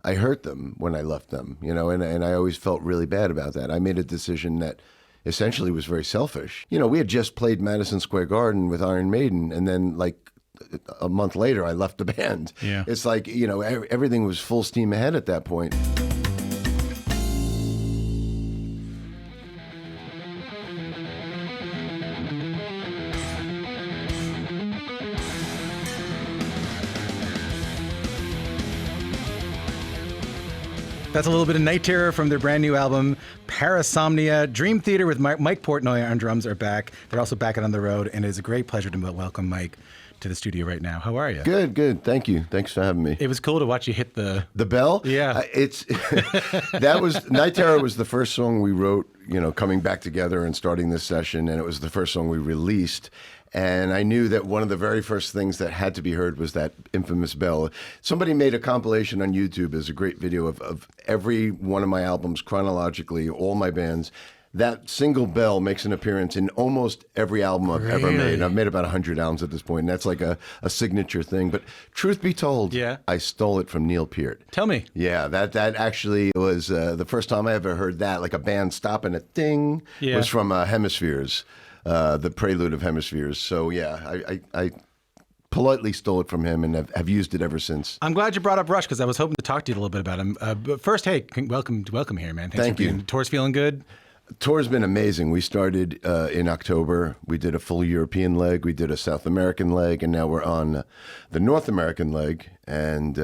I hurt them when I left them, and I always felt really bad about that. I made a decision that essentially was very selfish. We had just played Madison Square Garden with Iron Maiden, and then like a month later, I left the band. Yeah. It's like, everything was full steam ahead at that point. That's a little bit of Night Terror from their brand new album, Parasomnia. Dream Theater with Mike Portnoy on drums are back. They're also back out on the road, and it is a great pleasure to welcome Mike to the studio right now. How are you? Good. Thank you. Thanks for having me. It was cool to watch you hit the bell. Yeah, that was Night Terror was the first song we wrote. Coming back together and starting this session, and it was the first song we released. And I knew that one of the very first things that had to be heard was that infamous bell. Somebody made a compilation on YouTube. There's a great video of every one of my albums chronologically, all my bands. That single bell makes an appearance in almost every album I've ever made. I've made about 100 albums at this point, and that's like a signature thing. But truth be told, I stole it from Neil Peart. Tell me. Yeah, that actually was the first time I ever heard that, like a band stopping a ding, was from Hemispheres. The prelude of Hemispheres. So I politely stole it from him and have used it ever since. I'm glad you brought up Rush because I was hoping to talk to you a little bit about him. But first, hey, welcome here, man. Thank you. Tour's feeling good? Tour's been amazing. We started in October. We did a full European leg. We did a South American leg, and now we're on the North American leg. And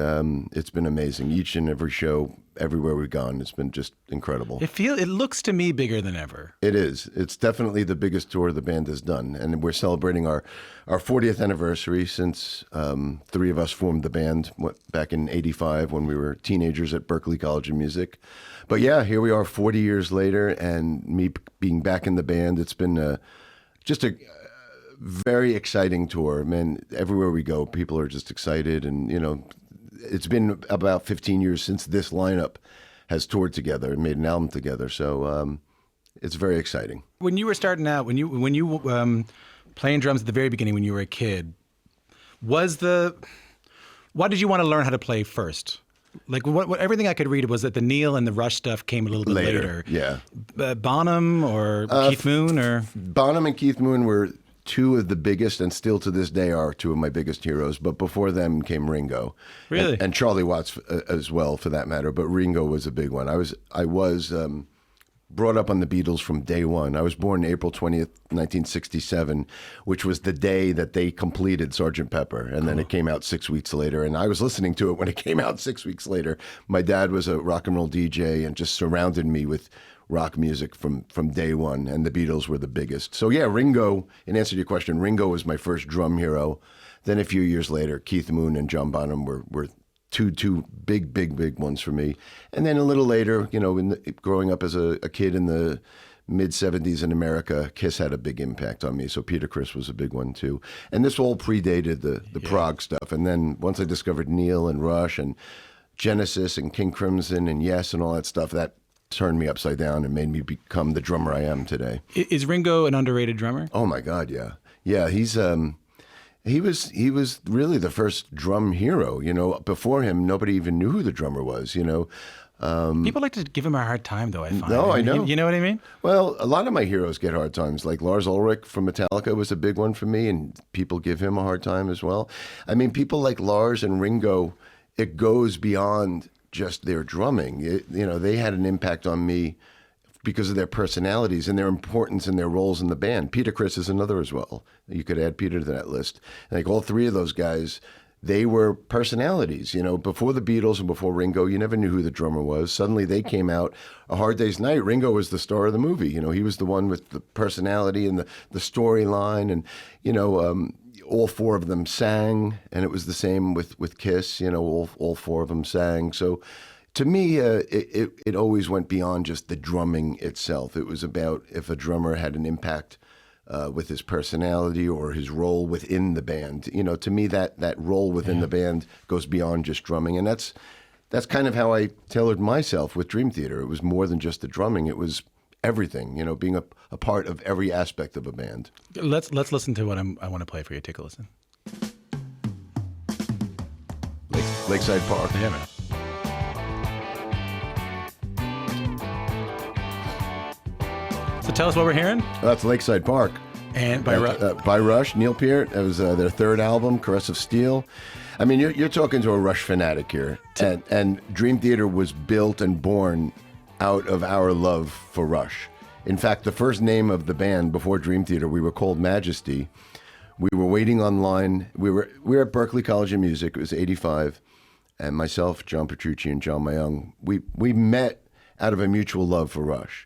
it's been amazing. Each and every show, everywhere we've gone, it's been just incredible. It looks to me bigger than ever. It is. It's definitely the biggest tour the band has done, and we're celebrating our 40th anniversary since three of us formed the band back in '85 when we were teenagers at Berklee College of Music. But yeah, here we are 40 years later, and me being back in the band, it's been just a very exciting tour. Man, everywhere we go, people are just excited, and it's been about 15 years since this lineup has toured together and made an album together. So it's very exciting. When you were starting out, when you playing drums at the very beginning when you were a kid, why did you want to learn how to play first? Like what everything I could read was that the Neil and the Rush stuff came a little bit later. Yeah. Bonham or Keith Moon or Bonham and Keith Moon were two of the biggest, and still to this day are two of my biggest heroes. But before them came Ringo, really, and Charlie Watts as well, for that matter. But Ringo was a big one. I was brought up on the Beatles from day one. I was born April 20th, 1967, which was the day that they completed Sgt. Pepper, and then it came out 6 weeks later. And I was listening to it when it came out 6 weeks later. My dad was a rock and roll DJ and just surrounded me with rock music from day one, and the Beatles were the biggest. So yeah, Ringo, in answer to your question, Ringo was my first drum hero. Then a few years later, Keith Moon and John Bonham were two big ones for me. And then a little later, growing up as a kid in the mid-'70s in America, Kiss had a big impact on me. So Peter Criss was a big one too. And this all predated the prog stuff. And then once I discovered Neil and Rush and Genesis and King Crimson and Yes and all that stuff, that turned me upside down and made me become the drummer I am today. Is Ringo an underrated drummer? Oh my God, yeah. Yeah, he was really the first drum hero. Before him, nobody even knew who the drummer was. People like to give him a hard time, though. I find. No, I know. You know what I mean? Well, a lot of my heroes get hard times. Like Lars Ulrich from Metallica was a big one for me, and people give him a hard time as well. I mean, people like Lars and Ringo, it goes beyond just their drumming. They had an impact on me because of their personalities and their importance and their roles in the band. Peter Criss is another as well. You could add Peter to that list. Like all three of those guys, they were personalities. Before the Beatles and before Ringo, you never knew who the drummer was. Suddenly they came out. A Hard Day's Night, Ringo was the star of the movie. He was the one with the personality and the storyline. And, all four of them sang, and it was the same with Kiss. All four of them sang. So to me, it always went beyond just the drumming itself. It was about if a drummer had an impact with his personality or his role within the band. To me, that role within the band goes beyond just drumming, and that's kind of how I tailored myself with Dream Theater. It was more than just the drumming; it was everything. Being a part of every aspect of a band. Let's listen to what I want to play for you. Take a listen. Lakeside Park. Yeah, man. So tell us what we're hearing. That's Lakeside Park. And by Rush, Neil Peart. It was their third album, Caress of Steel. I mean, you're talking to a Rush fanatic here. And Dream Theater was built and born out of our love for Rush. In fact, the first name of the band before Dream Theater, we were called Majesty. We were waiting online. We were at Berklee College of Music. It was '85. And myself, John Petrucci, and John Mayung, we met out of a mutual love for Rush.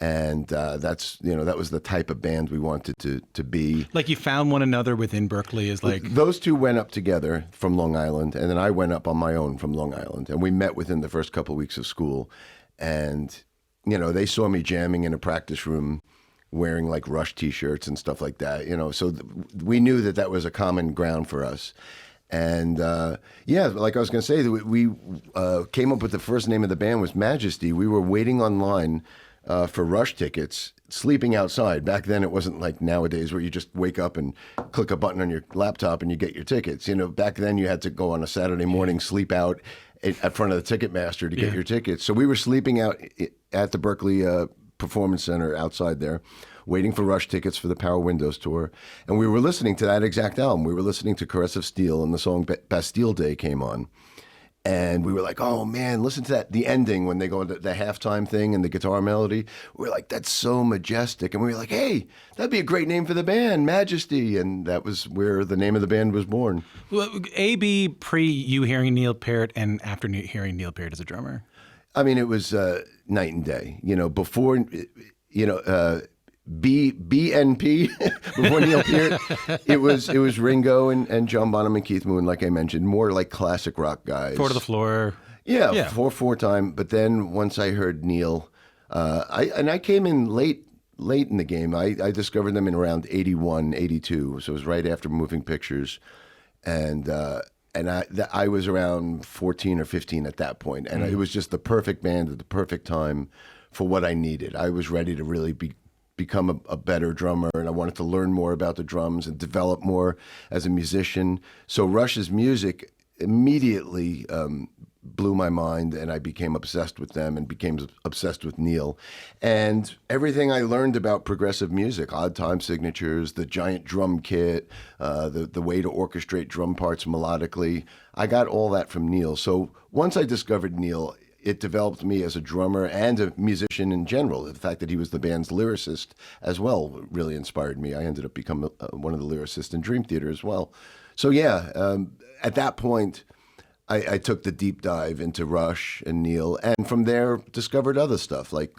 And that was the type of band we wanted to be. Like you found one another within Berklee is like... Those two went up together from Long Island, and then I went up on my own from Long Island. And we met within the first couple of weeks of school. And, they saw me jamming in a practice room wearing like Rush T-shirts and stuff like that. So we knew that was a common ground for us. And like I was going to say, we came up with the first name of the band was Majesty. We were waiting online for Rush tickets, sleeping outside. Back then, it wasn't like nowadays where you just wake up and click a button on your laptop and you get your tickets. Back then you had to go on a Saturday morning, sleep out at front of the Ticketmaster to get your tickets. So we were sleeping out at the Berklee Performance Center outside there, waiting for Rush tickets for the Power Windows tour. And we were listening to that exact album. We were listening to Caress of Steel, and the song Bastille Day came on. And we were like, oh, man, listen to that. The ending, when they go into the halftime thing and the guitar melody, we were like, that's so majestic. And we were like, hey, that'd be a great name for the band, Majesty. And that was where the name of the band was born. Well, A.B. pre you hearing Neil Peart and after hearing Neil Peart as a drummer? I mean, it was night and day. Before, BNP before Neil Peart, it was Ringo and John Bonham and Keith Moon, like I mentioned, more like classic rock guys. Four to the Floor. Yeah. four time. But then once I heard Neil, I came in late in the game. I discovered them in around 81, 82. So it was right after Moving Pictures, and I was around 14 or 15 at that point, and it was just the perfect band at the perfect time for what I needed. I was ready to really become a better drummer, and I wanted to learn more about the drums and develop more as a musician. So Rush's music immediately blew my mind, and I became obsessed with them and became obsessed with Neil. And everything I learned about progressive music, odd time signatures, the giant drum kit, the way to orchestrate drum parts melodically, I got all that from Neil. So once I discovered Neil, it developed me as a drummer and a musician in general. The fact that he was the band's lyricist as well really inspired me. I ended up becoming one of the lyricists in Dream Theater as well. So at that point, I took the deep dive into Rush and Neil, and from there discovered other stuff like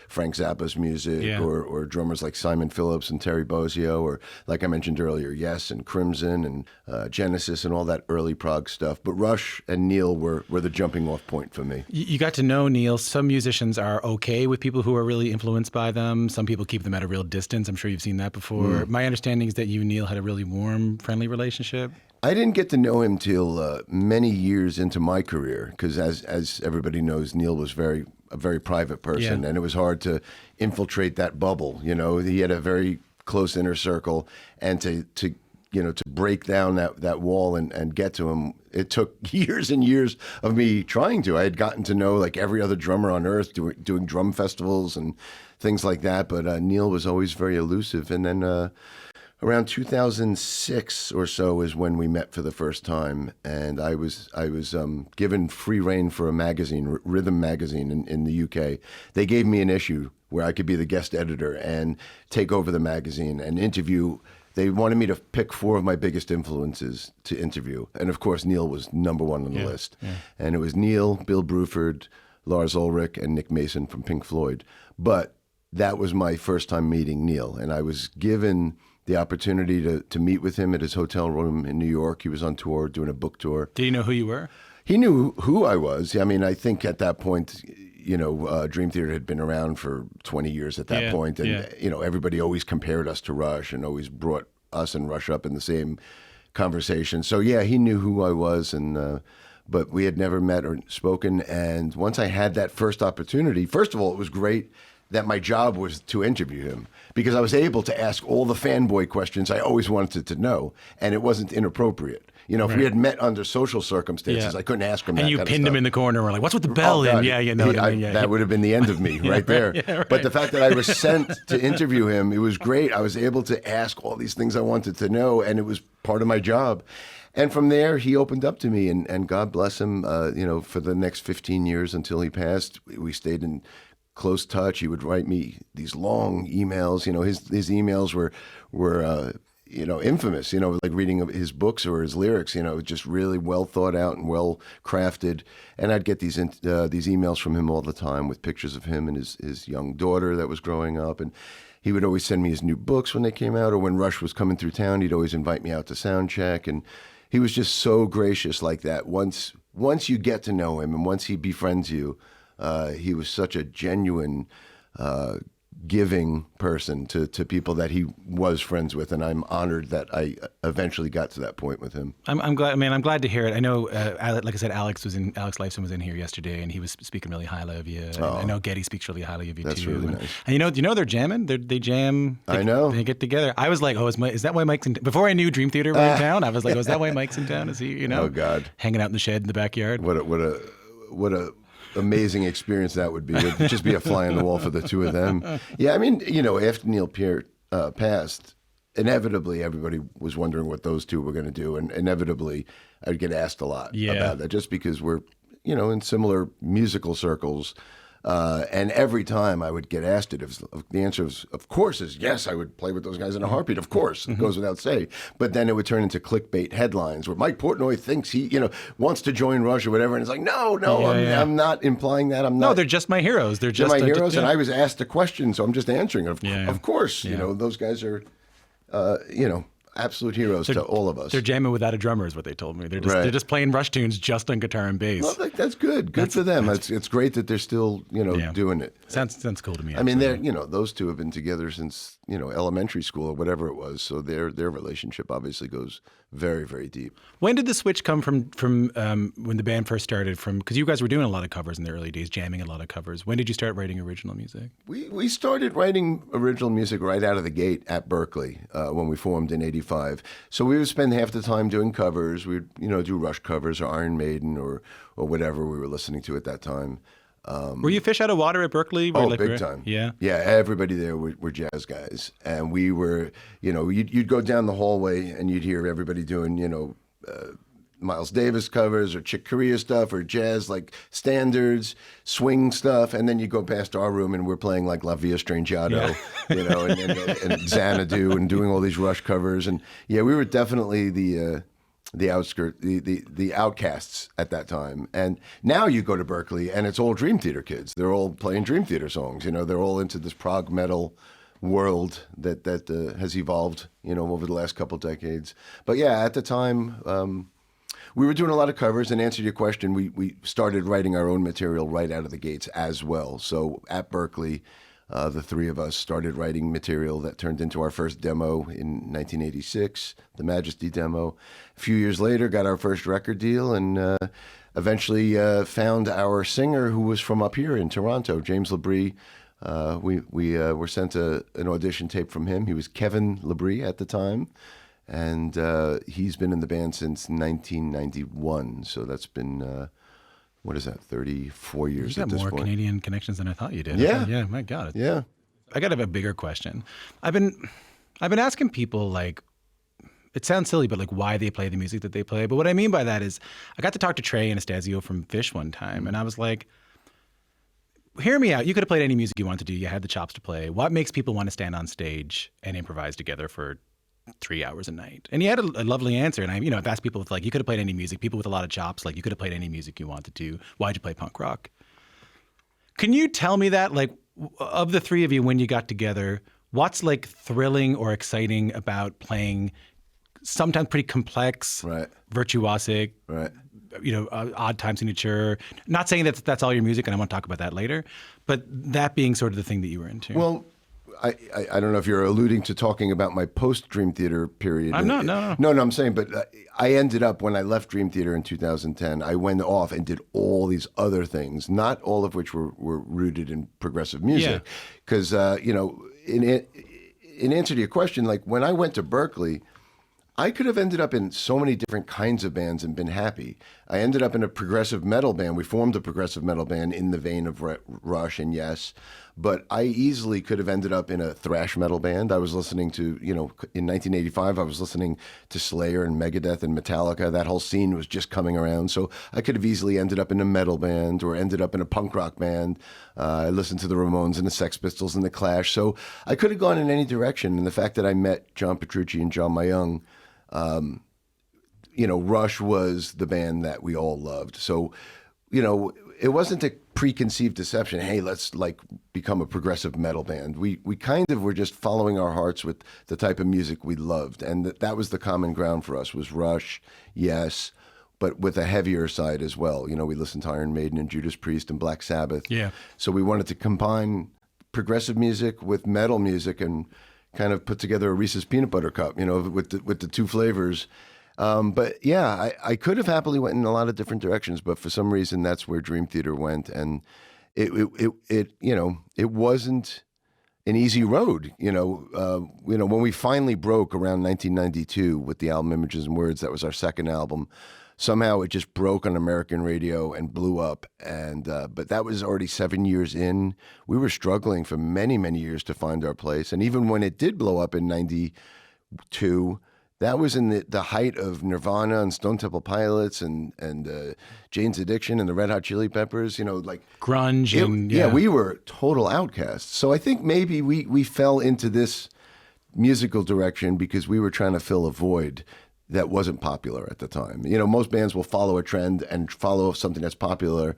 Frank Zappa's music, or drummers like Simon Phillips and Terry Bozzio, or like I mentioned earlier, Yes and Crimson and Genesis and all that early prog stuff. But Rush and Neil were the jumping off point for me. You got to know Neil. Some musicians are okay with people who are really influenced by them. Some people keep them at a real distance. I'm sure you've seen that before. My understanding is that you and Neil had a really warm, friendly relationship. I didn't get to know him till many years into my career, because as everybody knows, Neil was a very private person, and it was hard to infiltrate that bubble. He had a very close inner circle, and to break down that wall and get to him, it took years and years of me trying to. I had gotten to know like every other drummer on earth doing drum festivals and things like that, but Neil was always very elusive. And then around 2006 or so is when we met for the first time, and I was given free rein for a magazine, Rhythm magazine in the UK. They gave me an issue where I could be the guest editor and take over the magazine and interview. They wanted me to pick 4 of my biggest influences to interview, and of course Neil was number one on the list. And it was Neil, Bill Bruford, Lars Ulrich, and Nick Mason from Pink Floyd. But that was my first time meeting Neil, and I was given the opportunity to meet with him at his hotel room in New York. He was on tour, doing a book tour. Did he know who you were? He knew who I was. I mean, I think at that point, Dream Theater had been around for 20 years at that point, and everybody always compared us to Rush and always brought us and Rush up in the same conversation. So he knew who I was, and but we had never met or spoken. And once I had that first opportunity, first of all, it was great that my job was to interview him, because I was able to ask all the fanboy questions I always wanted to know, and it wasn't inappropriate. You know, if we had met under social circumstances, I couldn't ask him that And you kind of pinned him stuff. in the corner. We're like, what's with the bell? God. That would have been the end of me right there. right. But the fact that I was sent to interview him, it was great. I was able to ask all these things I wanted to know, and it was part of my job. And from there, he opened up to me, and God bless him. You know, for the next 15 years until he passed, we stayed in close touch. He would write me these long emails. You know, his emails were you know, infamous. You know, like reading his books or his lyrics. You know, just really well thought out and well crafted. And I'd get these emails from him all the time with pictures of him and his young daughter that was growing up. And he would always send me his new books when they came out, or when Rush was coming through town, he'd always invite me out to sound check. And he was just so gracious like that. Once you get to know him and once he befriends you, he was such a genuine, giving person to people that he was friends with, and I'm honored that I eventually got to that point with him. I'm glad. Man, I'm glad to hear it. I know, like I said, Alex Lifeson was in here yesterday, and he was speaking really highly of you. And I know Getty speaks really highly of you That's too. really nice. And you know they're jamming. They jam. I know. They get together. I was like, oh, is that why Mike's in? Before I knew Dream Theater were in town, I was like, oh, is that why Mike's in town? Is he? You know? Oh God. Hanging out in the shed in the backyard. What a amazing experience that would be. It would just be a fly on the wall for the two of them. Yeah, I mean, you know, after Neil Peart passed, inevitably everybody was wondering what those two were going to do, and inevitably I'd get asked a lot about that, just because we're, you know, in similar musical circles. And every time I would get asked it, the answer was, of course, is yes, I would play with those guys in a heartbeat. Of course, it goes without saying. But then it would turn into clickbait headlines where Mike Portnoy thinks he, you know, wants to join Rush or whatever. And it's like, no, I'm not implying that. I'm not. No, they're just my heroes. They're just my heroes. And I was asked a question, so I'm just answering it. Of course, Yeah. you know, those guys are, you know, absolute heroes to all of us. They're jamming without a drummer, is what they told me. They're just playing Rush tunes just on guitar and bass. Well, that's good. Good for them. It's great that they're still, you know, doing it. Sounds cool to me. I mean, they're, you know, those two have been together since, you know, elementary school or whatever it was. So their relationship obviously goes very, very deep. When did the switch come from when the band first started? Because you guys were doing a lot of covers in the early days, jamming a lot of covers. When did you start writing original music? We started writing original music right out of the gate at Berkeley when we formed in '85. So we would spend half the time doing covers. We'd, you know, do Rush covers or Iron Maiden or whatever we were listening to at that time. Were you fish out of water at Berkeley? Big time. Yeah. Yeah, everybody there were jazz guys. And we were, you know, you'd go down the hallway and you'd hear everybody doing, you know, Miles Davis covers or Chick Corea stuff or jazz, like standards, swing stuff. And then you go past our room and we're playing like La Via Strangiato, you know, and Xanadu and doing all these Rush covers. And yeah, we were definitely the outcasts at that time. And now you go to Berkeley and it's all Dream Theater kids. They're all playing Dream Theater songs. You know, they're all into this prog metal world that has evolved, you know, over the last couple decades. But yeah, at the time, we were doing a lot of covers. In answer to your question, we started writing our own material right out of the gates as well. So at Berkeley, the three of us started writing material that turned into our first demo in 1986, the Majesty demo. A few years later, got our first record deal, and eventually found our singer who was from up here in Toronto, James Labrie. We were sent an audition tape from him. He was Kevin Labrie at the time, and he's been in the band since 1991. So that's been... what is that, 34 years at this point? You got more Canadian connections than I thought you did. Yeah. Yeah, my God. Yeah. I got to have a bigger question. I've been asking people, like, it sounds silly, but like why they play the music that they play. But what I mean by that is I got to talk to Trey Anastasio from Fish one time, and I was like, hear me out. You could have played any music you wanted to do. You had the chops to play. What makes people want to stand on stage and improvise together for 3 hours a night? And he had a lovely answer. And I've asked people with, like, you could have played any music. People with a lot of chops, like, you could have played any music you wanted to. Why'd you play punk rock? Can you tell me that, like, of the three of you, when you got together, what's like thrilling or exciting about playing sometimes pretty complex, virtuosic, odd time signature? Not saying that that's all your music, and I want to talk about that later, but that being sort of the thing that you were into. Well, I don't know if you're alluding to talking about my post-Dream Theater period. I'm not, no. No, I'm saying, but I ended up, when I left Dream Theater in 2010, I went off and did all these other things, not all of which were rooted in progressive music. Because, in answer to your question, like when I went to Berkeley, I could have ended up in so many different kinds of bands and been happy. I ended up in a progressive metal band. We formed a progressive metal band in the vein of Rush and Yes, but I easily could have ended up in a thrash metal band. I was listening to, in 1985, I was listening to Slayer and Megadeth and Metallica. That whole scene was just coming around. So I could have easily ended up in a metal band or ended up in a punk rock band. I listened to the Ramones and the Sex Pistols and the Clash. So I could have gone in any direction. And the fact that I met John Petrucci and John Mayung, Rush was the band that we all loved. So, it wasn't a preconceived deception. Hey, let's become a progressive metal band. We kind of were just following our hearts with the type of music we loved. And that was the common ground for us was Rush, Yes, but with a heavier side as well. We listened to Iron Maiden and Judas Priest and Black Sabbath. Yeah. So we wanted to combine progressive music with metal music and kind of put together a Reese's Peanut Butter Cup, with the two flavors. But yeah, I could have happily went in a lot of different directions, but for some reason that's where Dream Theater went, and it wasn't an easy road. When we finally broke around 1992 with the album Images and Words, that was our second album. Somehow it just broke on American radio and blew up, and but that was already 7 years in. We were struggling for many, many years to find our place, and even when it did blow up in '92. That was in the height of Nirvana and Stone Temple Pilots and Jane's Addiction and the Red Hot Chili Peppers, grunge. We were total outcasts. So I think maybe we fell into this musical direction because we were trying to fill a void that wasn't popular at the time. Most bands will follow a trend and follow something that's popular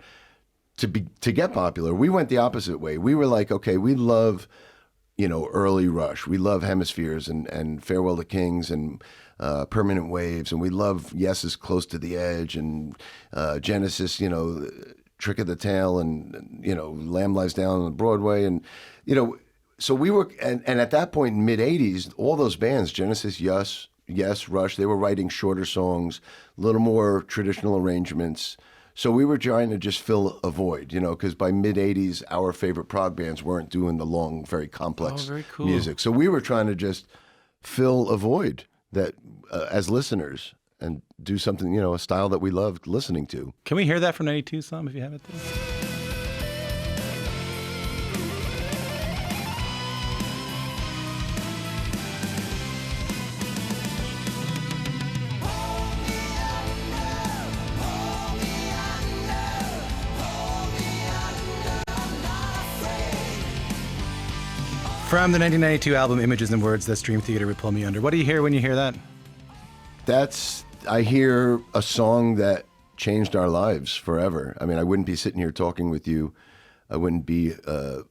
to get popular. We went the opposite way. We were like, okay, we love early Rush. We love Hemispheres and Farewell to Kings and Permanent Waves. And we love Yes's Close to the Edge and Genesis, Trick of the Tail and, Lamb Lies Down on Broadway. And, so we were, and at that point in mid-'80s, all those bands, Genesis, Yes, Rush, they were writing shorter songs, a little more traditional arrangements. So we were trying to just fill a void, because by mid-'80s, our favorite prog bands weren't doing the long, very complex very cool. music. So we were trying to just fill a void that, as listeners, and do something, a style that we loved listening to. Can we hear that from '92 some, if you have it there? From the 1992 album Images and Words, that's Dream Theater with Pull Me Under. What do you hear when you hear that? I hear a song that changed our lives forever. I mean, I wouldn't be sitting here talking with you. I wouldn't be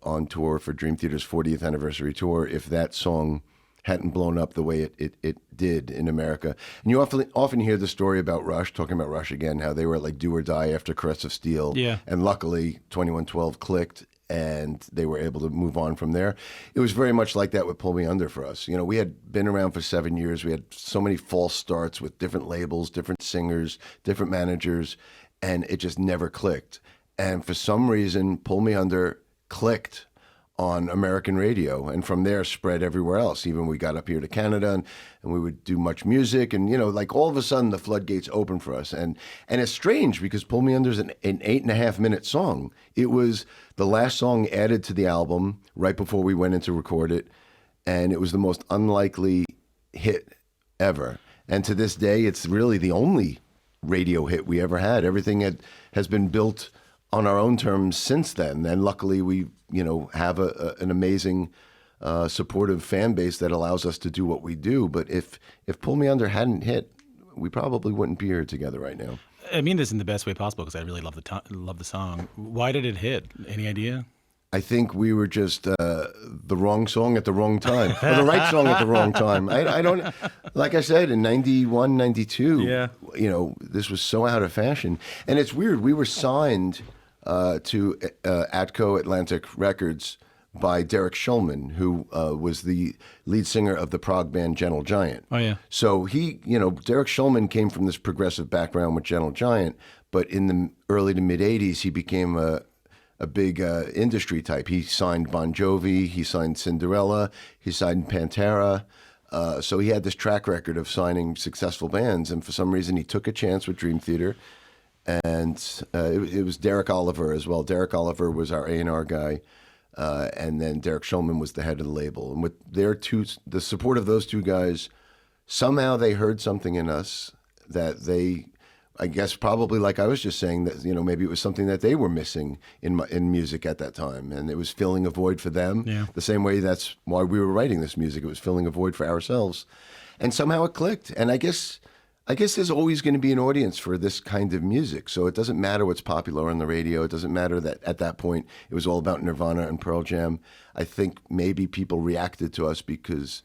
on tour for Dream Theater's 40th anniversary tour if that song hadn't blown up the way it did in America. And you often hear the story about Rush, talking about Rush again, how they were like do or die after Caress of Steel. Yeah. And luckily, 2112 clicked. And they were able to move on from there. It was very much like that with Pull Me Under for us. We had been around for 7 years. We had so many false starts with different labels, different singers, different managers, and it just never clicked. And for some reason, Pull Me Under clicked on American radio, and from there spread everywhere else. Even we got up here to Canada, and we would do Much Music, and all of a sudden the floodgates opened for us. And it's strange because Pull Me Under is an 8.5 minute song. It was the last song added to the album right before we went in to record it, and it was the most unlikely hit ever. And to this day, it's really the only radio hit we ever had. Everything has been built on our own terms since then, and luckily we have an amazing supportive fan base that allows us to do what we do. But if Pull Me Under hadn't hit, we probably wouldn't be here together right now. I mean this in the best way possible because I really love the song. Why did it hit? Any idea? I think we were just the wrong song at the wrong time, or the right song at the wrong time. I don't, like I said, in 91, 92, this was so out of fashion. And it's weird, we were signed to Atco Atlantic Records by Derek Schulman, who was the lead singer of the prog band Gentle Giant. Oh, yeah. So Derek Schulman came from this progressive background with Gentle Giant, but in the early to mid-'80s, he became a big industry type. He signed Bon Jovi, he signed Cinderella, he signed Pantera. So he had this track record of signing successful bands, and for some reason he took a chance with Dream Theater, and it was Derek Oliver as well. Derek Oliver was our A&R guy, and then Derek Schulman was the head of the label. And with the support of those two guys, somehow they heard something in us that they, I guess probably like I was just saying, that maybe it was something that they were missing in music at that time, and it was filling a void for them. Yeah. The same way that's why we were writing this music. It was filling a void for ourselves, and somehow it clicked. And I guess there's always going to be an audience for this kind of music. So it doesn't matter what's popular on the radio. It doesn't matter that at that point it was all about Nirvana and Pearl Jam. I think maybe people reacted to us because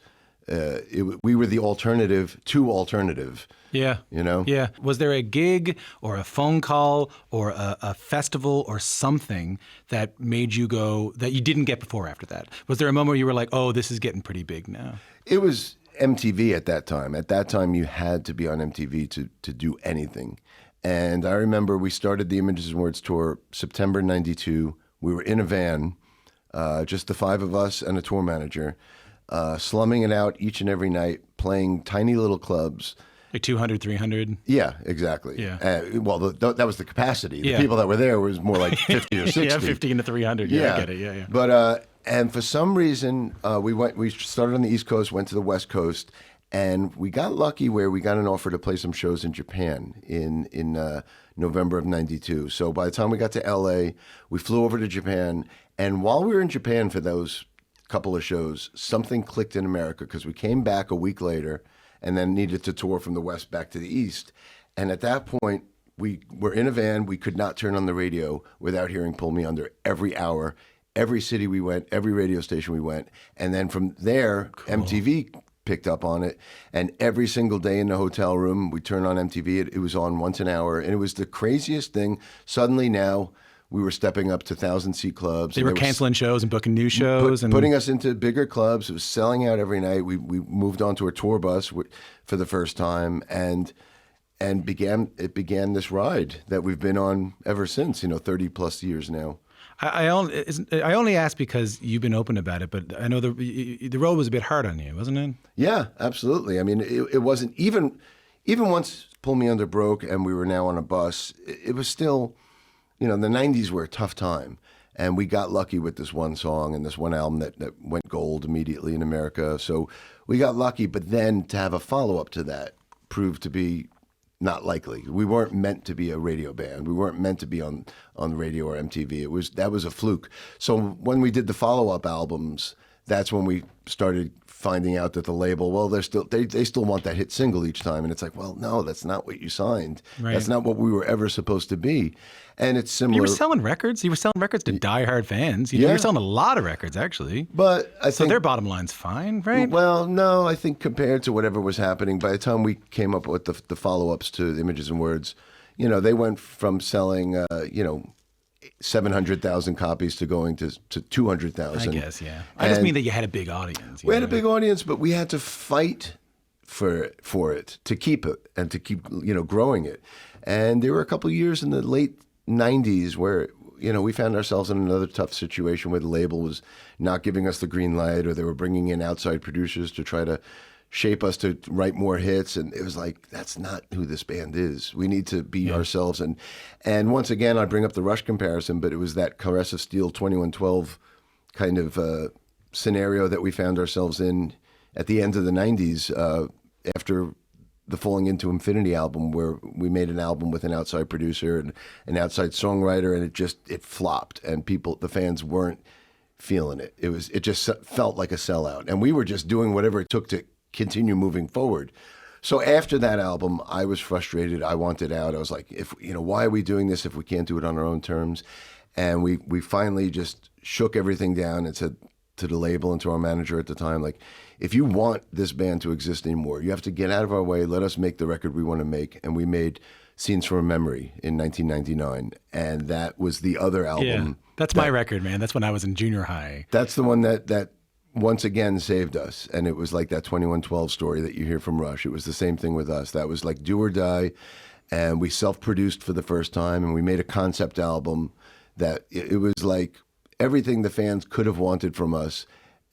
we were the alternative to alternative. Yeah. Yeah. Was there a gig or a phone call or a festival or something that made you go, that you didn't get before after that? Was there a moment where you were like, oh, this is getting pretty big now? It was MTV at that time. At that time, you had to be on MTV to do anything. And I remember we started the Images and Words tour September 92. We were in a van, just the five of us and a tour manager, slumming it out each and every night, playing tiny little clubs. Like 200, 300? Yeah, exactly. Yeah. That was the capacity. The Yeah. people that were there was more like 50 or 60. Yeah, 15 to 300. Yeah, I get it. Yeah. But and for some reason, we started on the East Coast, went to the West Coast, and we got lucky where we got an offer to play some shows in Japan in November of '92. So by the time we got to LA, we flew over to Japan, and while we were in Japan for those couple of shows, something clicked in America because we came back a week later and then needed to tour from the West back to the East. And at that point, we were in a van. We could not turn on the radio without hearing Pull Me Under every hour, every city we went, every radio station we went. And then from there, MTV picked up on it. And every single day in the hotel room, we turned on MTV. It was on once an hour. And it was the craziest thing. Suddenly now, we were stepping up to 1,000-seat clubs. They were canceling shows and booking new shows. and putting us into bigger clubs. It was selling out every night. We moved on to a tour bus for the first time, and it began this ride that we've been on ever since, 30 plus years now. I only ask because you've been open about it, but I know the road was a bit hard on you, wasn't it? Yeah, absolutely. I mean, it wasn't even once Pull Me Under broke and we were now on a bus, it was still... the 90s were a tough time, and we got lucky with this one song and this one album that went gold immediately in America. So we got lucky, but then to have a follow-up to that proved to be not likely. We weren't meant to be a radio band. We weren't meant to be on the radio or MTV. That was a fluke. So when we did the follow-up albums, that's when we started finding out that the label, well, they still want that hit single each time. And it's like, well, no, that's not what you signed. Right. That's not what we were ever supposed to be. And it's similar. You were selling records. You were selling records to diehard fans. You were selling a lot of records, actually. But I think... So their bottom line's fine, right? Well, no, I think compared to whatever was happening, by the time we came up with the follow-ups to the Images and Words, they went from selling, 700,000 copies to going to 200,000. I guess, yeah. I just mean that you had a big audience. We had a big audience, but we had to fight for it, to keep it, and to keep, growing it. And there were a couple of years in the late 90s where, we found ourselves in another tough situation where the label was not giving us the green light, or they were bringing in outside producers to try to shape us to write more hits. And it was like, that's not who this band is. We need to be ourselves. And once again, I bring up the Rush comparison, but it was that Caress of Steel 2112 kind of scenario that we found ourselves in at the end of the 90s after the Falling Into Infinity album, where we made an album with an outside producer and an outside songwriter, and it flopped, and the fans weren't feeling it. It just felt like a sellout, and we were just doing whatever it took to continue moving forward. So after that album, I was frustrated. I wanted out. I was like, why are we doing this if we can't do it on our own terms? And we finally just shook everything down and said to the label and to our manager at the time, like, if you want this band to exist anymore, you have to get out of our way. Let us make the record we want to make. And we made Scenes from a Memory in 1999. And that was the other album. Yeah, that's my record, man. That's when I was in junior high. That's the one that once again saved us. And it was like that 2112 story that you hear from Rush. It was the same thing with us. That was like do or die. And we self-produced for the first time. And we made a concept album that it was like everything the fans could have wanted from us.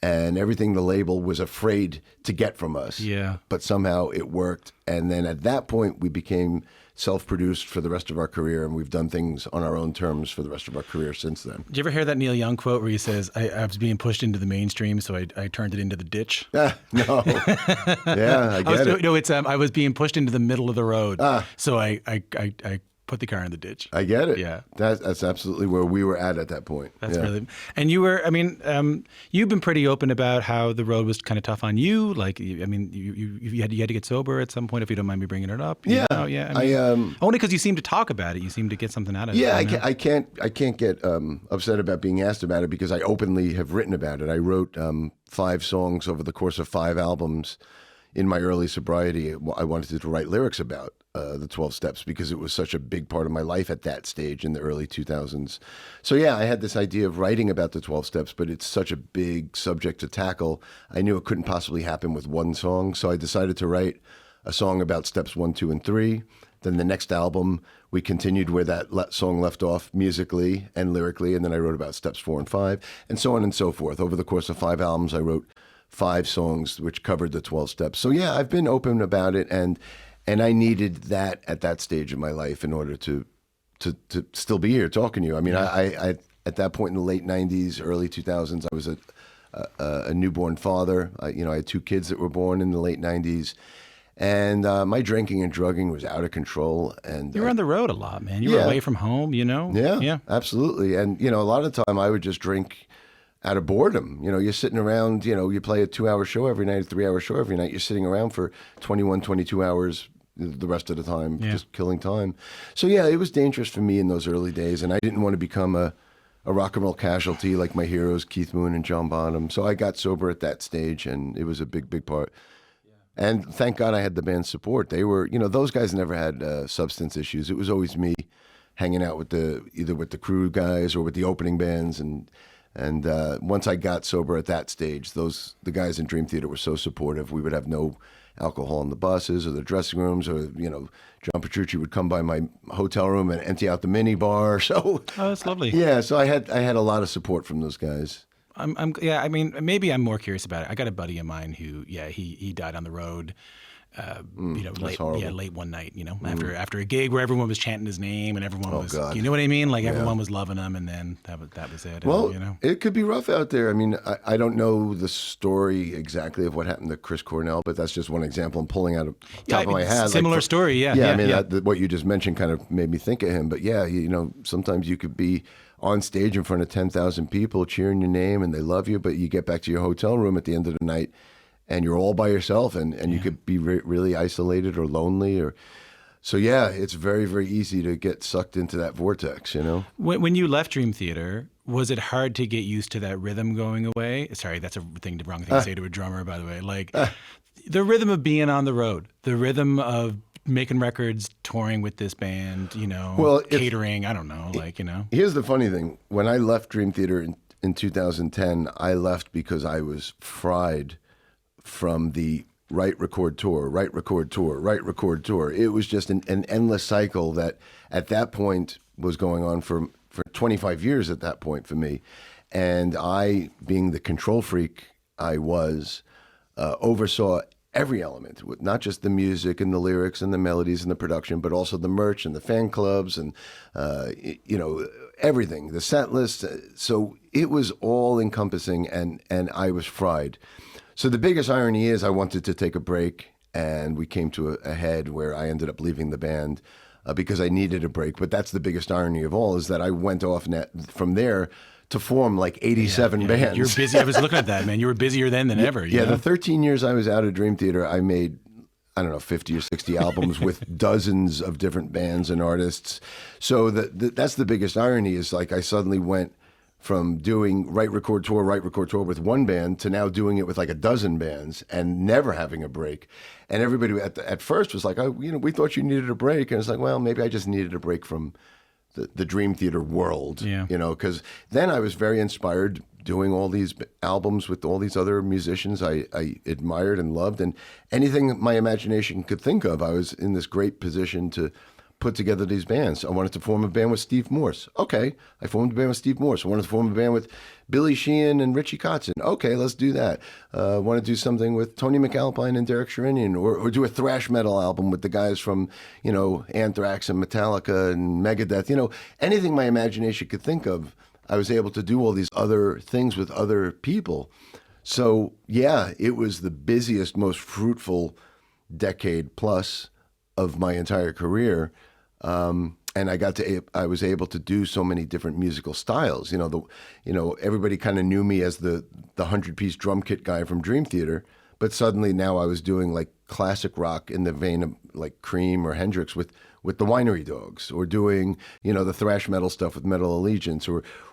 and everything the label was afraid to get from us. Yeah. But somehow it worked. And then at that point, we became self-produced for the rest of our career, and we've done things on our own terms for the rest of our career since then. Did you ever hear that Neil Young quote where he says, I was being pushed into the mainstream, so I turned it into the ditch? No. Yeah, I get it. No, it's I was being pushed into the middle of the road, so I put the car in the ditch. I get it. Yeah. That's absolutely where we were at that point. That's really, and you were, you've been pretty open about how the road was kind of tough on you. Like, you had to get sober at some point, if you don't mind me bringing it up. Yeah. Only because you seem to talk about it. You seem to get something out of it. Yeah, I can't get upset about being asked about it because I openly have written about it. I wrote 5 songs over the course of 5 albums in my early sobriety. I wanted to write lyrics about the 12 steps because it was such a big part of my life at that stage in the early 2000s. So yeah, I had this idea of writing about the 12 steps, but it's such a big subject to tackle. I knew it couldn't possibly happen with one song. So I decided to write a song about steps 1, 2, and 3. Then the next album, we continued where that song left off musically and lyrically. And then I wrote about steps 4 and 5 and so on and so forth. Over the course of 5 albums, I wrote 5 songs which covered the 12 steps. So yeah, I've been open about it, and I needed that at that stage of my life in order to still be here talking to you. I mean, I at that point in the late 90s, early 2000s, I was a newborn father. I had 2 kids that were born in the late 90s. And my drinking and drugging was out of control. And you were on the road a lot, man. You were away from home, Yeah, absolutely. And, a lot of the time I would just drink out of boredom. You're sitting around, you play a 2-hour show every night, a 3-hour show every night. You're sitting around for 21, 22 hours the rest of the time, just killing time. So yeah, it was dangerous for me in those early days, and I didn't want to become a rock and roll casualty like my heroes, Keith Moon and John Bonham. So I got sober at that stage, and it was a big, big part. And thank God I had the band's support. They were, those guys never had substance issues. It was always me hanging out with either with the crew guys or with the opening bands. And once I got sober at that stage, the guys in Dream Theater were so supportive. We would have no alcohol in the buses or the dressing rooms, or John Petrucci would come by my hotel room and empty out the mini bar. So that's lovely. Yeah, so I had a lot of support from those guys. Maybe I'm more curious about it. I got a buddy of mine who, he died on the road. Late one night, after a gig where everyone was chanting his name and everyone was, God. you know what I mean? Like everyone was loving him, and then that was it. Well, it could be rough out there. I mean, I don't know the story exactly of what happened to Chris Cornell, but that's just one example I'm pulling out of the top of my head. Similar story, yeah. What you just mentioned kind of made me think of him. But yeah, sometimes you could be on stage in front of 10,000 people cheering your name and they love you, but you get back to your hotel room at the end of the night and you're all by yourself, and you could be really isolated or lonely. So yeah, it's very, very easy to get sucked into that vortex, When you left Dream Theater, was it hard to get used to that rhythm going away? Sorry, that's the wrong thing to say to a drummer, by the way. Like the rhythm of being on the road, the rhythm of making records, touring with this band, catering, I don't know, Here's the funny thing. When I left Dream Theater in 2010, I left because I was fried from the write, record, tour, write, record, tour, write, record, tour. It was just an endless cycle that at that point was going on for 25 years at that point for me. And I, being the control freak I was, oversaw every element, not just the music and the lyrics and the melodies and the production, but also the merch and the fan clubs and, everything, the set list. So it was all encompassing, and I was fried. So the biggest irony is I wanted to take a break, and we came to a head where I ended up leaving the band because I needed a break. But that's the biggest irony of all, is that I went off from there to form like 87 bands. You're busy. I was looking at that, man. You were busier then than ever. The 13 years I was out of Dream Theater, I made, 50 or 60 albums with dozens of different bands and artists. So that's the biggest irony, is like I suddenly went from doing write, record, tour with one band to now doing it with like a dozen bands and never having a break. And everybody at first was like, we thought you needed a break. And it's like, well, maybe I just needed a break from the Dream Theater world, because then I was very inspired doing all these albums with all these other musicians I admired and loved, and anything my imagination could think of, I was in this great position to put together these bands. I wanted to form a band with Steve Morse. Okay, I formed a band with Steve Morse. I wanted to form a band with Billy Sheehan and Richie Kotzen. Okay, let's do that. I want to do something with Tony McAlpine and Derek Sherinian, or do a thrash metal album with the guys from, Anthrax and Metallica and Megadeth. Anything my imagination could think of, I was able to do all these other things with other people. So, yeah, it was the busiest, most fruitful decade plus of my entire career. And I was able to do so many different musical styles. Everybody kind of knew me as the 100-piece drum kit guy from Dream Theater, but suddenly now I was doing like classic rock in the vein of like Cream or Hendrix with the Winery Dogs, or doing, the thrash metal stuff with Metal Allegiance,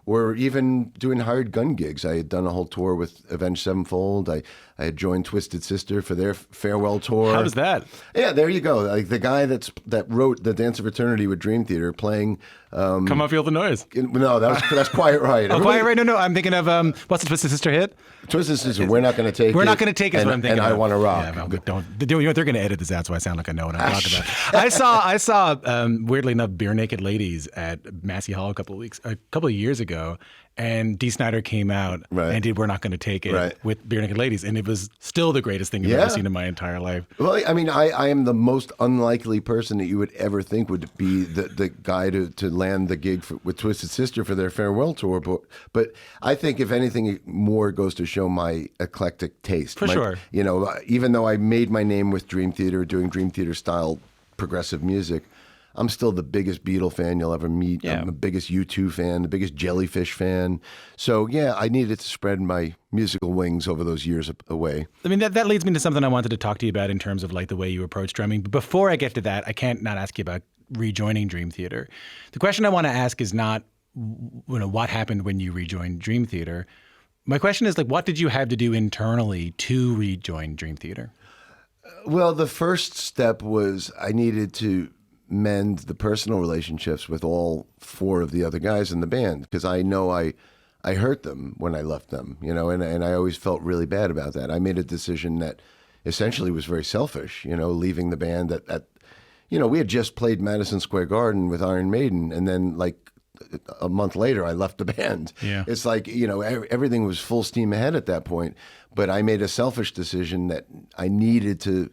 or even doing hired gun gigs. I had done a whole tour with Avenged Sevenfold. I had joined Twisted Sister for their farewell tour. How was that? Yeah, there you go. Like the guy that wrote The Dance of Eternity with Dream Theater playing. Come on, Feel the Noise. No, that's Quiet Riot. Oh, Quiet Riot. No. I'm thinking of what's the Twisted Sister hit? Twisted Sister. We're not going to take it. We're not going to take it. Is what I'm thinking. And I Want to Rock. Yeah, they're going to edit this out, so I sound like I know what I'm talking about. I saw weirdly enough, Bare Naked Ladies at Massey Hall a couple of years ago, and Dee Snider came out and did We're Not Going to Take It with Bare Naked Ladies, and it was still the greatest thing I've ever seen in my entire life. Well, I mean, I am the most unlikely person that you would ever think would be the guy to land the gig with Twisted Sister for their farewell tour, but I think if anything more goes to show my eclectic taste. For sure. Even though I made my name with Dream Theater, doing Dream Theater style progressive music, I'm still the biggest Beatle fan you'll ever meet. Yeah. I'm the biggest U2 fan, the biggest Jellyfish fan. So, yeah, I needed to spread my musical wings over those years away. I mean, that leads me to something I wanted to talk to you about in terms of like the way you approach drumming. But before I get to that, I can't not ask you about rejoining Dream Theater. The question I want to ask is not, what happened when you rejoined Dream Theater. My question is, like, what did you have to do internally to rejoin Dream Theater? Well, the first step was I needed to mend the personal relationships with all four of the other guys in the band, because I know I hurt them when I left them, and I always felt really bad about that. I made a decision that essentially was very selfish, leaving the band we had just played Madison Square Garden with Iron Maiden, and then like a month later I left the band. Yeah. It's like, everything was full steam ahead at that point, but I made a selfish decision that I needed to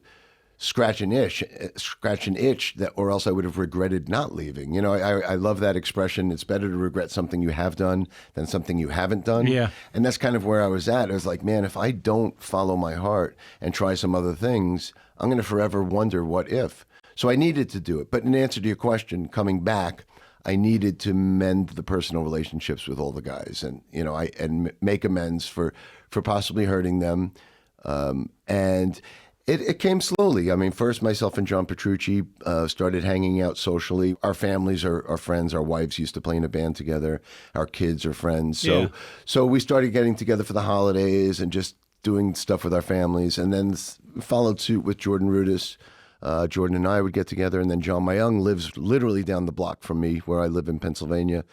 scratch an itch that, or else I would have regretted not leaving. I love that expression. It's better to regret something you have done than something you haven't done. Yeah. And that's kind of where I was at. I was like, man, if I don't follow my heart and try some other things, I'm going to forever wonder what if. So I needed to do it. But in answer to your question, coming back, I needed to mend the personal relationships with all the guys, and and make amends for possibly hurting them. And it came slowly. I mean, first myself and John Petrucci started hanging out socially. Our families are friends. Our wives used to play in a band together. Our kids are friends. So we started getting together for the holidays and just doing stuff with our families. And then followed suit with Jordan Rudess. Jordan and I would get together, and then John Myung lives literally down the block from me where I live in Pennsylvania.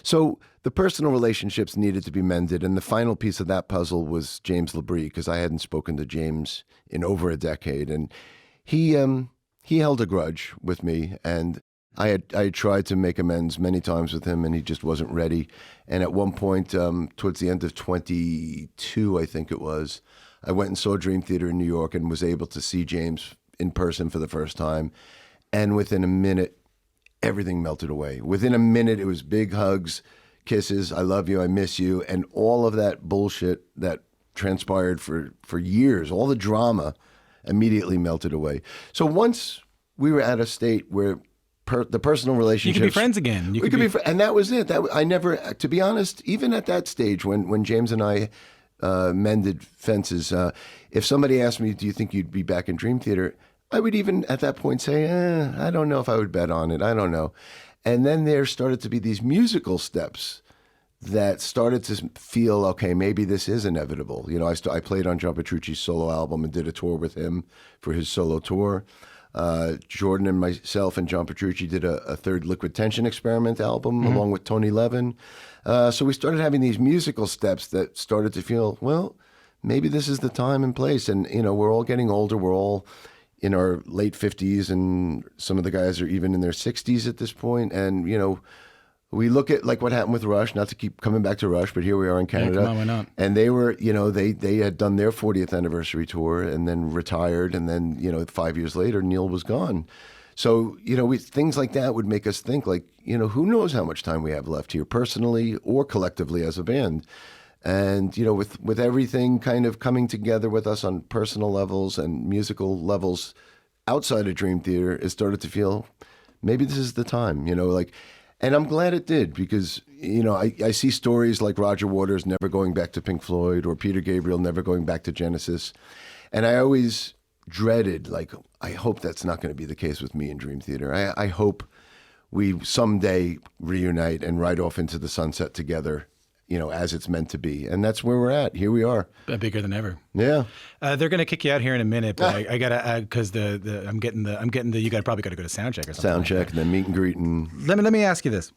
So the personal relationships needed to be mended, and the final piece of that puzzle was James Labrie, because I hadn't spoken to James in over a decade, and he held a grudge with me, and I had tried to make amends many times with him, and he just wasn't ready. And at one point, towards the end of 22, I think it was, I went and saw Dream Theater in New York and was able to see James in person for the first time. And within a minute, everything melted away. Within a minute, it was big hugs, kisses, I love you, I miss you, and all of that bullshit that transpired for years, all the drama immediately melted away. So once we were at a state where the personal relationships... You could be friends again. We could be and that was it. I never, to be honest, even at that stage when James and I mended fences, if somebody asked me, do you think you'd be back in Dream Theater, I would even at that point say, I don't know if I would bet on it. I don't know. And then there started to be these musical steps that started to feel, okay, maybe this is inevitable. I played on John Petrucci's solo album and did a tour with him for his solo tour. Jordan and myself and John Petrucci did a third Liquid Tension Experiment album along with Tony Levin. So we started having these musical steps that started to feel, well, maybe this is the time and place. And, we're all getting older. We're all in our late 50s, and some of the guys are even in their 60s at this point. And, we look at like what happened with Rush, not to keep coming back to Rush, but here we are in Canada. Come on, why not? And they were, they had done their 40th anniversary tour and then retired. And then, 5 years later, Neil was gone. So, things like that would make us think like, who knows how much time we have left here personally or collectively as a band. And, with everything kind of coming together with us on personal levels and musical levels outside of Dream Theater, it started to feel maybe this is the time, and I'm glad it did because, I see stories like Roger Waters never going back to Pink Floyd or Peter Gabriel never going back to Genesis. And I always dreaded, like, I hope that's not going to be the case with me in Dream Theater. I hope we someday reunite and ride off into the sunset together, as it's meant to be. And that's where we're at. Here we are. Bigger than ever. Yeah. They're going to kick you out here in a minute, but I gotta, because I'm getting the, you probably got to go to sound check or something. Sound check and then meet and greet. And let me ask you this.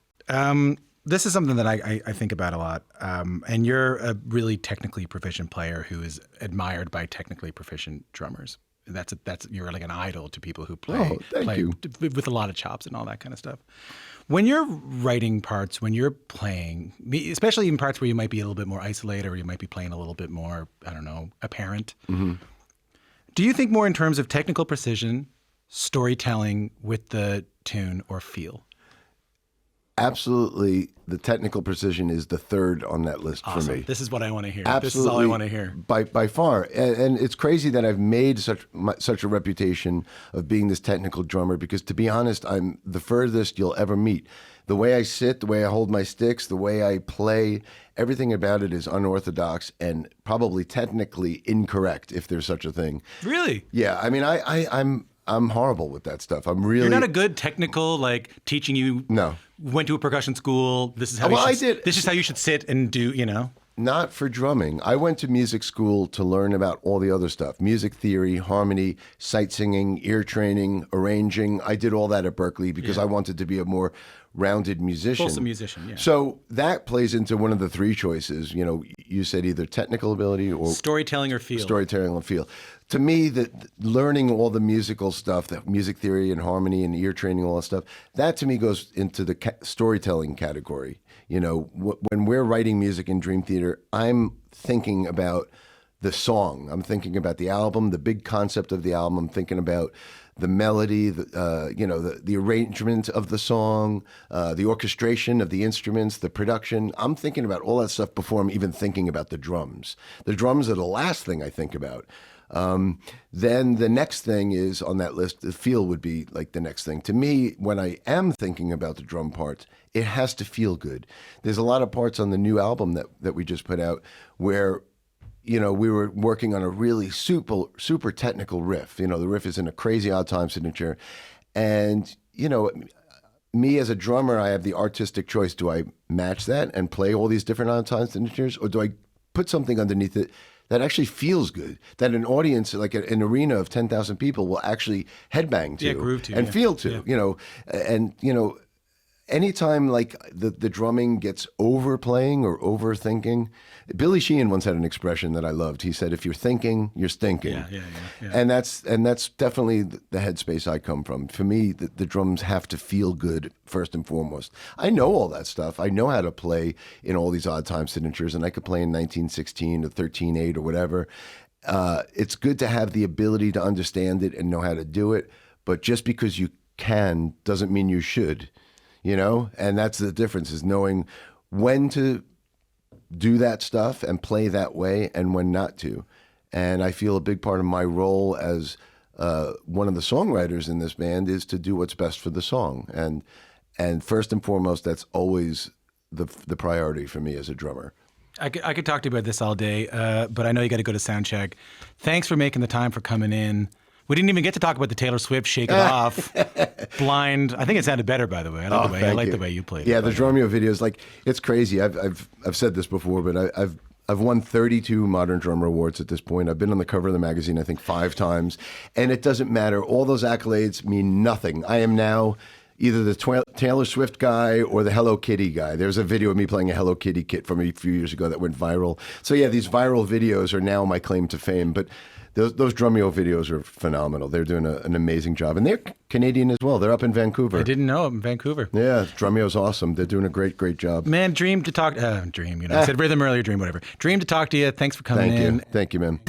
This is something that I think about a lot. And you're a really technically proficient player who is admired by technically proficient drummers. That's you're like an idol to people who play you. with a lot of chops and all that kind of stuff. When you're writing parts, when you're playing, especially in parts where you might be a little bit more isolated or you might be playing a little bit more, I don't know, apparent, do you think more in terms of technical precision, storytelling with the tune, or feel? Absolutely. The technical precision is the third on that list for me. This is what I want to hear. Absolutely. This is all I want to hear. By far. And it's crazy that I've made such a reputation of being this technical drummer because, to be honest, I'm the furthest you'll ever meet. The way I sit, the way I hold my sticks, the way I play, everything about it is unorthodox and probably technically incorrect, if there's such a thing. Really? Yeah. I mean, I'm horrible with that stuff. You're not a good technical, like teaching you. No. Went to a percussion school. This is how. This is how you should sit and do. Not for drumming. I went to music school to learn about all the other stuff: music theory, harmony, sight singing, ear training, arranging. I did all that at Berklee because I wanted to be a more rounded musician. Fulsome musician, yeah. So that plays into one of the three choices. You said either technical ability or storytelling or feel. Storytelling or feel. To me, learning all the musical stuff, the music theory and harmony and ear training, all that stuff, that to me goes into the storytelling category. When we're writing music in Dream Theater, I'm thinking about the song. I'm thinking about the album, the big concept of the album. I'm thinking about the melody, the arrangement of the song, the orchestration of the instruments, the production. I'm thinking about all that stuff before I'm even thinking about the drums. The drums are the last thing I think about. Then the next thing is on that list, the feel would be like the next thing. To me, when I am thinking about the drum parts, it has to feel good. There's a lot of parts on the new album that we just put out where, we were working on a really super technical riff. The riff is in a crazy odd time signature. And, me as a drummer, I have the artistic choice. Do I match that and play all these different odd time signatures, or do I put something underneath it that actually feels good, that an audience, like an arena of 10,000 people, will actually headbang to, groove to, and feel to, anytime like the drumming gets overplaying or overthinking. Billy Sheehan once had an expression that I loved. He said, if you're thinking, you're stinking. Yeah. And that's definitely the headspace I come from. For me, the drums have to feel good first and foremost. I know all that stuff. I know how to play in all these odd time signatures, and I could play in 1916 or 13/8 or whatever. It's good to have the ability to understand it and know how to do it, but just because you can doesn't mean you should. And that's the difference, is knowing when to do that stuff and play that way and when not to. And I feel a big part of my role as one of the songwriters in this band is to do what's best for the song. And first and foremost, that's always the priority for me as a drummer. I could talk to you about this all day, but I know you got to go to sound check. Thanks for making the time for coming in. We didn't even get to talk about the Taylor Swift "Shake It Off" blind. I think it sounded better, by the way. I like the way you played it. Yeah, the Drumeo videos, like, it's crazy. I've said this before, but I've won 32 Modern Drummer Awards at this point. I've been on the cover of the magazine, I think, 5 times, and it doesn't matter. All those accolades mean nothing. I am now either the Taylor Swift guy or the Hello Kitty guy. There's a video of me playing a Hello Kitty kit from a few years ago that went viral. So yeah, these viral videos are now my claim to fame. But Those Drumeo videos are phenomenal. They're doing an amazing job. And they're Canadian as well. They're up in Vancouver. I didn't know in Vancouver. Yeah, Drumeo's awesome. They're doing a great job. Man, dream to talk. Dream, I said rhythm earlier, dream, whatever. Dream to talk to you. Thanks for coming in. Thank you, man.